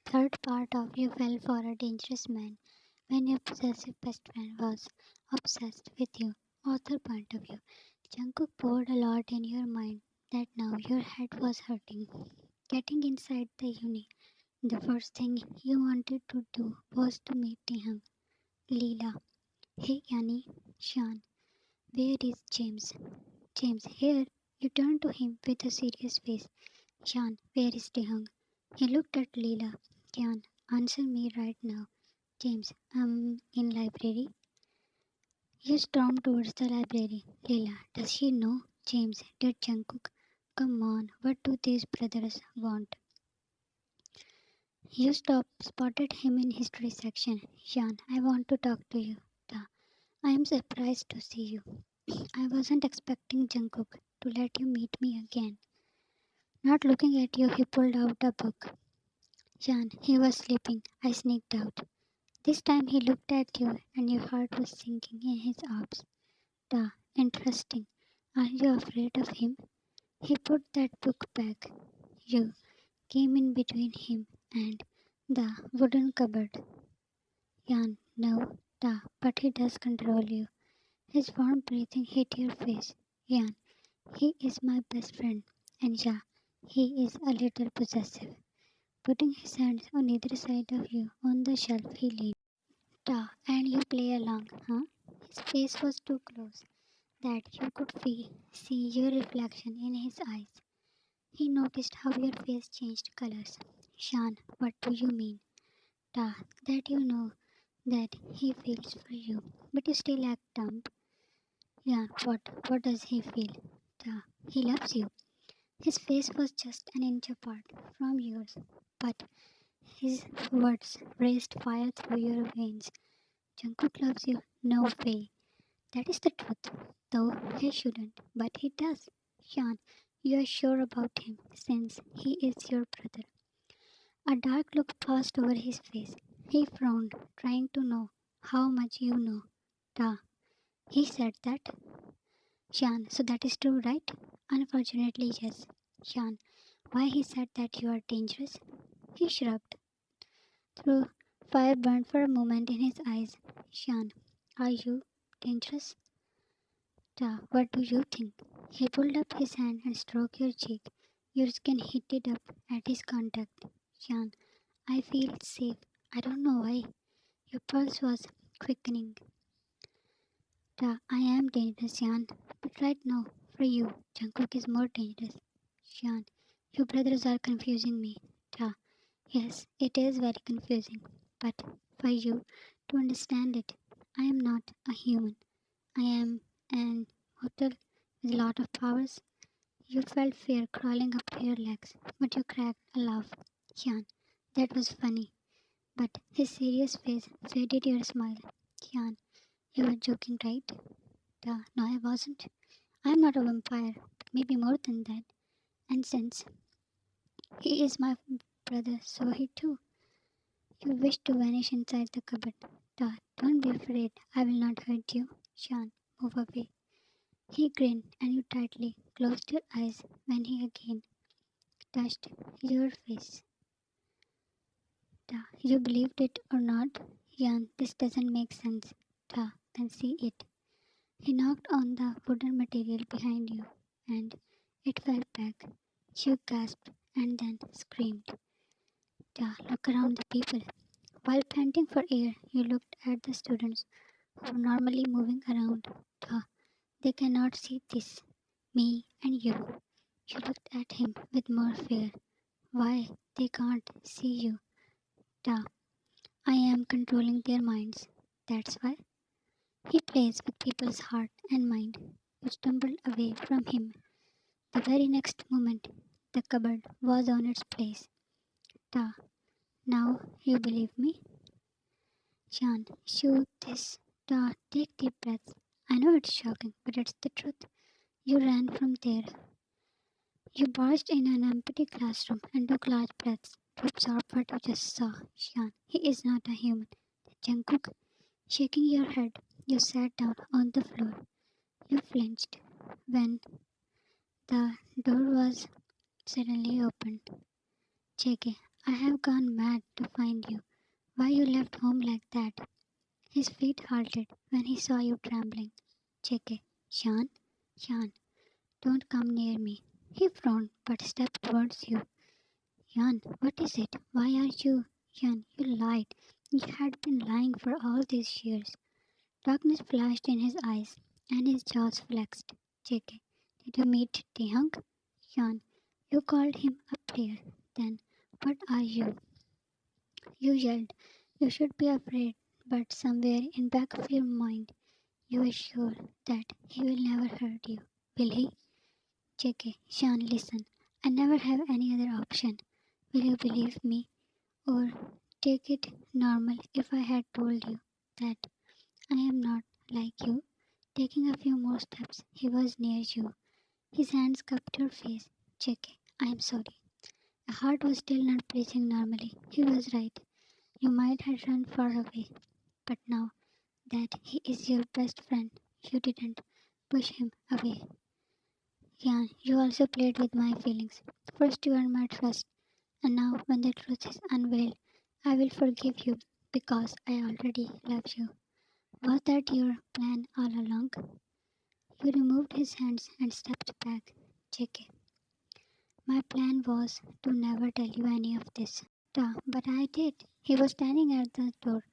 Third part of you fell for a dangerous man when your possessive best friend was obsessed with you. Author point of view. Jungkook poured a lot in your mind that now your head was hurting. Getting inside the uni, the first thing you wanted to do was to meet Taehyung. Leela. Hey Yanni. Shan. Where is James? James, here. You turned to him with a serious face. Shan, where is Taehyung? He looked at Leela. Kyan, answer me right now. James, I'm in library. You stormed towards the library. Leela, does she know? James, did Jungkook? Come on, what do these brothers want? You spotted him in history section. Shan, I want to talk to you. Ta, I am surprised to see you. I wasn't expecting Jungkook to let you meet me again. Not looking at you, he pulled out a book. Shan, he was sleeping. I sneaked out. This time he looked at you and your heart was sinking in his arms. Da, interesting. Are you afraid of him? He put that book back. You came in between him and the wooden cupboard. Yan, no, da, but he does control you. His warm breathing hit your face. Yan, he is my best friend. And yeah, he is a little possessive. Putting his hands on either side of you on the shelf, he leaned. Da, and you play along, huh? His face was too close that you could see your reflection in his eyes. He noticed how your face changed colors. Shan, what do you mean? Da, that you know that he feels for you, but you still act dumb. Yeah, what does he feel? Da, he loves you. His face was just an inch apart from yours, but his words raced fire through your veins. Jungkook loves you? No way. That is the truth, though he shouldn't, but he does. Shan, you are sure about him since he is your brother. A dark look passed over his face. He frowned, trying to know how much you know. Da, he said that. Shan, so that is true, right? Unfortunately, yes. Shan, why he said that you are dangerous? He shrugged. Through fire burned for a moment in his eyes. Shan, are you dangerous? Da, what do you think? He pulled up his hand and stroked your cheek. Your skin heated up at his contact. Shan, I feel safe. I don't know why. Your pulse was quickening. Da, I am dangerous, Shan. But right now, for you, Jungkook is more dangerous. Shan, you brothers are confusing me. Da, yes, it is very confusing. But for you to understand it, I am not a human. I am an mortal with a lot of powers. You felt fear crawling up to your legs, but you cracked a laugh. Yan, that was funny. But his serious face faded your smile. Yan, you were joking, right? Duh, no, I wasn't. I'm not a vampire, but maybe more than that. And since he is my brother, so he too. You wish to vanish inside the cupboard. Duh, don't be afraid. I will not hurt you. Shan, move away. He grinned and you tightly closed your eyes when he again touched your face. Da, you believed it or not? Yan, this doesn't make sense. Da, then see it. He knocked on the wooden material behind you and it fell back. You gasped and then screamed. Da, look around the people. While panting for air, you looked at the students who were normally moving around. Da, they cannot see this. Me and you. You looked at him with more fear. Why, they can't see you. Da, I am controlling their minds. That's why. He plays with people's heart and mind. You stumbled away from him. The very next moment, the cupboard was on its place. Da, now you believe me? Shan, shoot this. Da, take deep breaths. I know it's shocking, but it's the truth. You ran from there. You barged in an empty classroom and took large breaths to absorb what you just saw. Shan, he is not a human. Jungkook, shaking your head, you sat down on the floor. You flinched when the door was suddenly opened. JK, I have gone mad to find you. Why you left home like that? His feet halted when he saw you trembling. JK, Sean, Sean, don't come near me. He frowned but stepped towards you. Jan, what is it? Why are you? Jan, you lied. You had been lying for all these years. Darkness flashed in his eyes and his jaws flexed. JK, did you meet Taehyung? Jan, you called him a player. Then, what are you? You yelled. You should be afraid, but somewhere in back of your mind, you are sure that he will never hurt you. Will he? JK, Sean, listen. I never have any other option. Will you believe me? Or take it normal if I had told you that I am not like you? Taking a few more steps, he was near you. His hands cupped your face. JK, I am sorry. My heart was still not beating normally. He was right. You might have run far away. But now that he is your best friend, you didn't push him away. Yeah, you also played with my feelings. First you earned my trust, and now when the truth is unveiled, I will forgive you because I already love you. Was that your plan all along? You removed his hands and stepped back. JK, my plan was to never tell you any of this. Duh, but I did. He was standing at the door.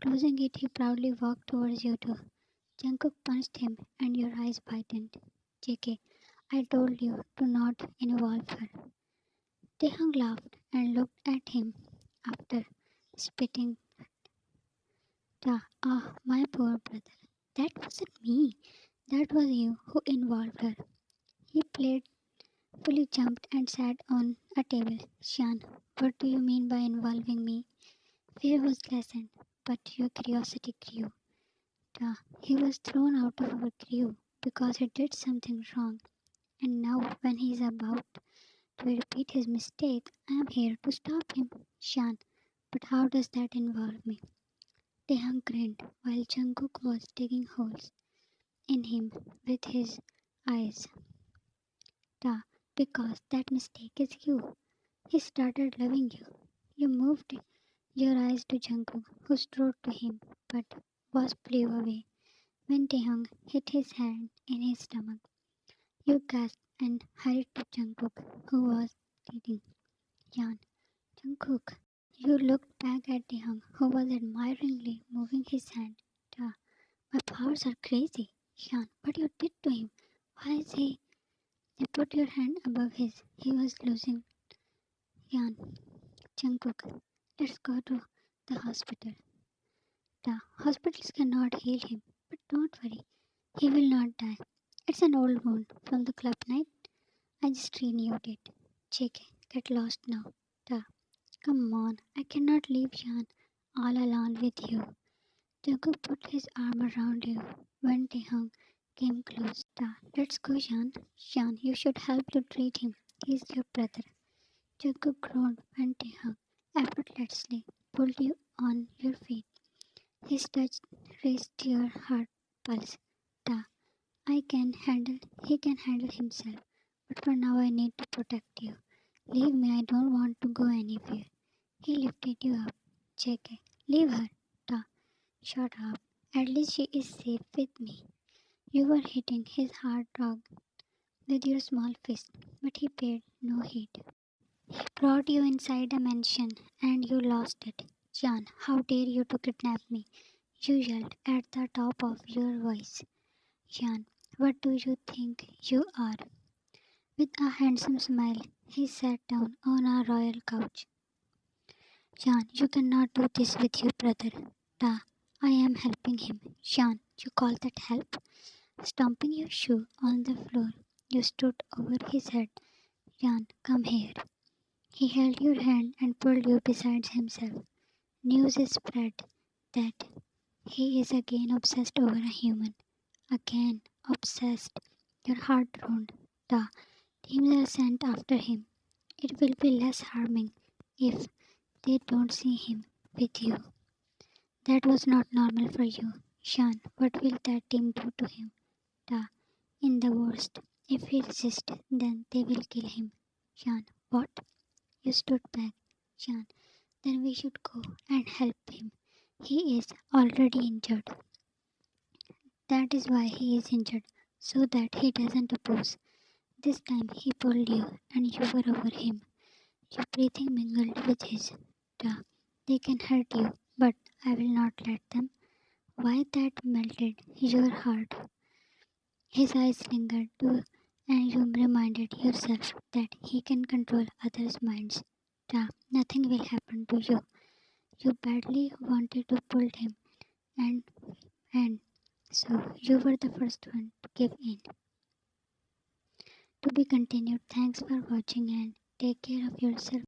Closing it, he proudly walked towards you too. Jungkook punched him and your eyes widened. JK, I told you to not involve her. Taehyung laughed and looked at him after spitting. My poor brother. That wasn't me. That was you who involved her. He playfully jumped and sat on a table. Shan, what do you mean by involving me? Fear was lessened, but your curiosity grew. He was thrown out of our crew because he did something wrong. And now, when he is about to repeat his mistake, I am here to stop him. Shan, but how does that involve me? Taehyung grinned while Jungkook was digging holes in him with his eyes. Da, because that mistake is you. He started loving you. You moved your eyes to Jungkook, who strode to him, but was blew away when Taehyung hit his hand in his stomach. You gasped and hurried to Jungkook, who was bleeding. Yan, Jungkook. You looked back at Taehyung, who was admiringly moving his hand. Da, my powers are crazy. Yan, what you did to him? Why is he? You put your hand above his. He was losing. Yan, Jungkook, let's go to the hospital. The hospitals cannot heal him, but don't worry, he will not die. It's an old wound from the club night. I just renewed it. JK, get lost now. Da, come on, I cannot leave Jan all alone with you. Jungkook put his arm around you when Taehyung came close. Da, let's go, Jan. Jan, you should help to treat him. He's your brother. Jungkook groaned when Taehyung effortlessly pulled you on your feet. His touch raised your heart pulse. Da, he can handle himself. But for now I need to protect you. Leave me, I don't want to go anywhere. He lifted you up. JK, leave her. Da, shut up. At least she is safe with me. You were hitting his hard dog with your small fist, but he paid no heed. He brought you inside a mansion and you lost it. Jan, how dare you to kidnap me? You yelled at the top of your voice. Jan, what do you think you are? With a handsome smile, he sat down on a royal couch. Jan, you cannot do this with your brother. Da, I am helping him. Jan, you call that help? Stomping your shoe on the floor, you stood over his head. Jan, come here. He held your hand and pulled you beside himself. News is spread that he is again obsessed over a human. Again, obsessed. Your heart droned. The teams are sent after him. It will be less harming if they don't see him with you. That was not normal for you. Shan, what will that team do to him? The in the worst. If he resists, then they will kill him. Shan, what? You stood back. Jan, then we should go and help him. He is already injured. That is why he is injured, so that he doesn't oppose. This time he pulled you and you were over him. Your breathing mingled with his. Duh. They can hurt you, but I will not let them. Why that melted your heart? His eyes lingered too, and you reminded yourself that he can control others' minds. Duh. Nothing will happen to you. You badly wanted to pull him, and and so you were the first one to give in. To be continued. Thanks for watching and take care of yourself.